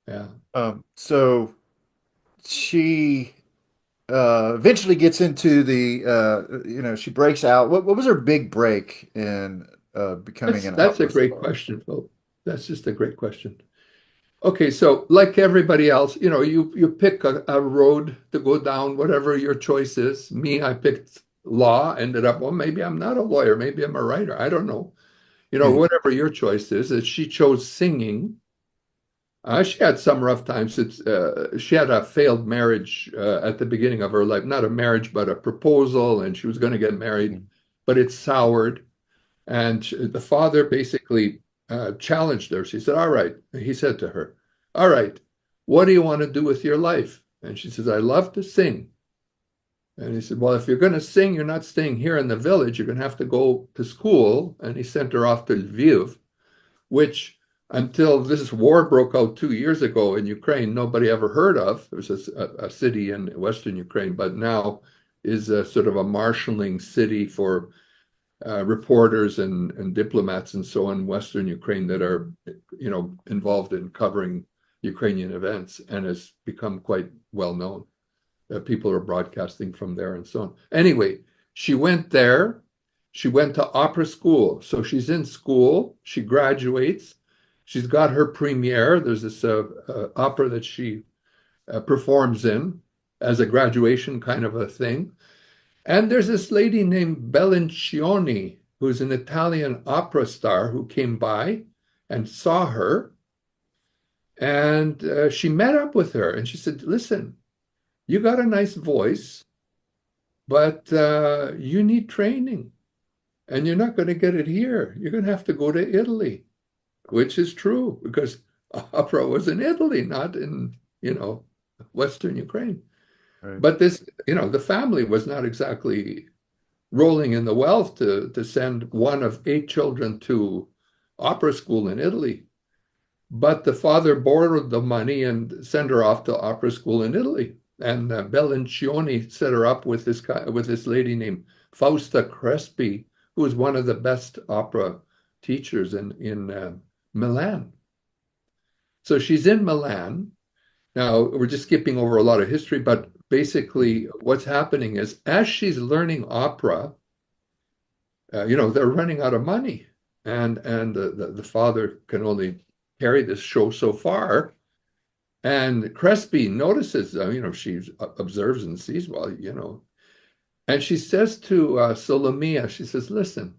Yeah. So she eventually gets into she breaks out. What was her big break in becoming an That's a opera great star? question, Phil. That's just a great question. Okay, so like everybody else, you pick a road to go down, whatever your choice is. Me, I picked law, ended up, well, maybe I'm not a lawyer, maybe I'm a writer. I don't know. Whatever your choice is, she chose singing. She had some rough times. She had a failed marriage at the beginning of her life, not a marriage, but a proposal, and she was going to get married, but it soured. And the father basically challenged her. She said, all right. He said to her, all right, what do you want to do with your life? And she says, I love to sing. And he said, well, if you're going to sing, you're not staying here in the village. You're going to have to go to school. And he sent her off to Lviv, which until this war broke out 2 years ago in Ukraine, nobody ever heard of. It was a city in Western Ukraine, but now is a sort of a marshalling city for reporters and diplomats and so on in Western Ukraine that are, involved in covering Ukrainian events and has become quite well known. People are broadcasting from there and so on. Anyway, she went there. She went to opera school. So she's in school. She graduates. She's got her premiere. There's this opera that she performs in as a graduation kind of a thing. And there's this lady named Bellincioni, who's an Italian opera star who came by and saw her. And she met up with her and she said, listen, you got a nice voice, but you need training and you're not going to get it here. You're going to have to go to Italy, which is true because opera was in Italy, not in, Western Ukraine. Right. But this, the family was not exactly rolling in the wealth to send one of 8 children to opera school in Italy. But the father borrowed the money and sent her off to opera school in Italy. And Bellincioni set her up with this lady named Fausta Crespi, who was one of the best opera teachers in Milan. So she's in Milan. Now, we're just skipping over a lot of history, but basically what's happening is as she's learning opera, they're running out of money, and the father can only carry this show so far. And Crespi notices, she observes and sees, well, and she says to Solomea, she says, listen,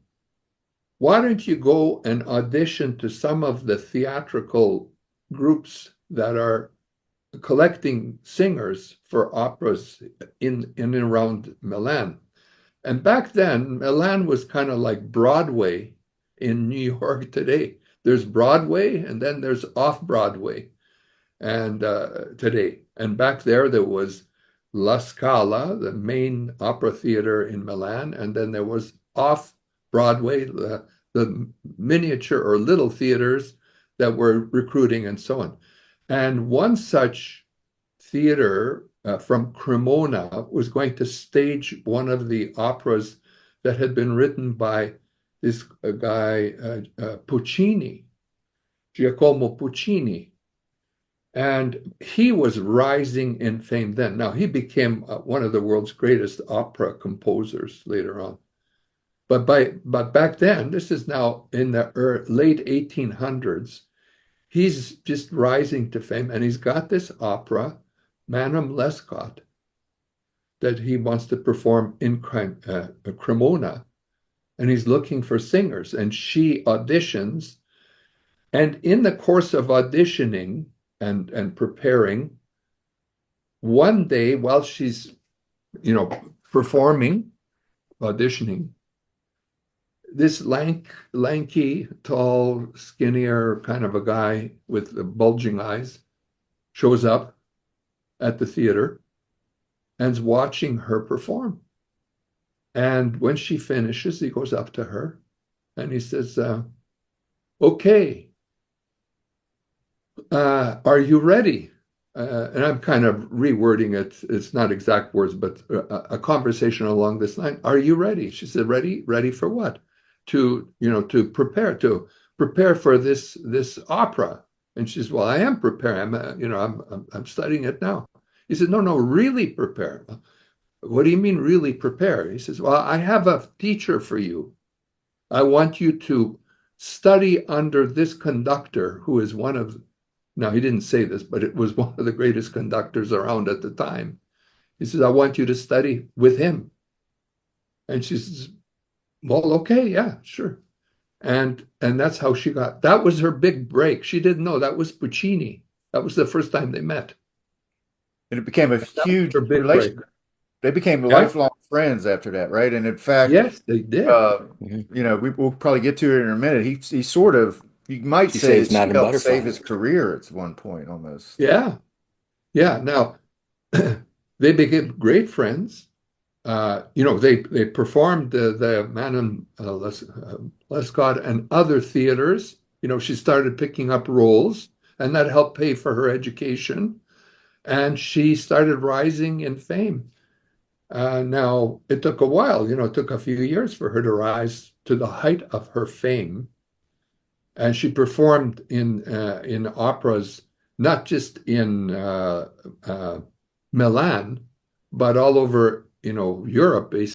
why don't you go and audition to some of the theatrical groups that are collecting singers for operas in and around Milan? And back then, Milan was kind of like Broadway in New York today. There's Broadway and then there's off Broadway and today. And back there was La Scala, the main opera theater in Milan, and then there was off Broadway, the miniature or little theaters that were recruiting and so on. And one such theater from Cremona was going to stage one of the operas that had been written by this guy, Puccini, Giacomo Puccini. And he was rising in fame then. Now, he became one of the world's greatest opera composers later on. But back then, this is now in the late 1800s, he's just rising to fame, and he's got this opera, Manum Lescaut, that he wants to perform in Cremona, and he's looking for singers, and she auditions, and in the course of auditioning and preparing, one day while she's, performing, auditioning, this lanky, tall, skinnier kind of a guy with the bulging eyes shows up at the theater and's watching her perform. And when she finishes, he goes up to her and he says, okay, are you ready? And I'm kind of rewording it. It's not exact words, but a conversation along this line. Are you ready? She said, ready? Ready for what? To prepare for this opera. And she says, well, I am preparing. I'm studying it now. He said, no, no, really prepare. What do you mean really prepare? He says, well, I have a teacher for you. I want you to study under this conductor who is one of, now he didn't say this, but it was one of the greatest conductors around at the time. He says, I want you to study with him. And she says, well, okay, yeah, sure. And that's how she got, that was her big break. She didn't know that was Puccini. That was the first time they met. And it became a That was huge her big break. relation. They became Yeah. lifelong friends after that, right? And in fact, Yes, they did. uh, Mhm. we'll probably get to it in a minute. He sort of, you might She say saves that she Madame helped save Butterfly. his career at one point almost. Yeah. Yeah. Now they became great friends. They performed the Manon Lescaut and other theaters. She started picking up roles, and that helped pay for her education. And she started rising in fame. Now, it took a while, it took a few years for her to rise to the height of her fame. And she performed in operas, not just in Milan, but all over, Europe, basically.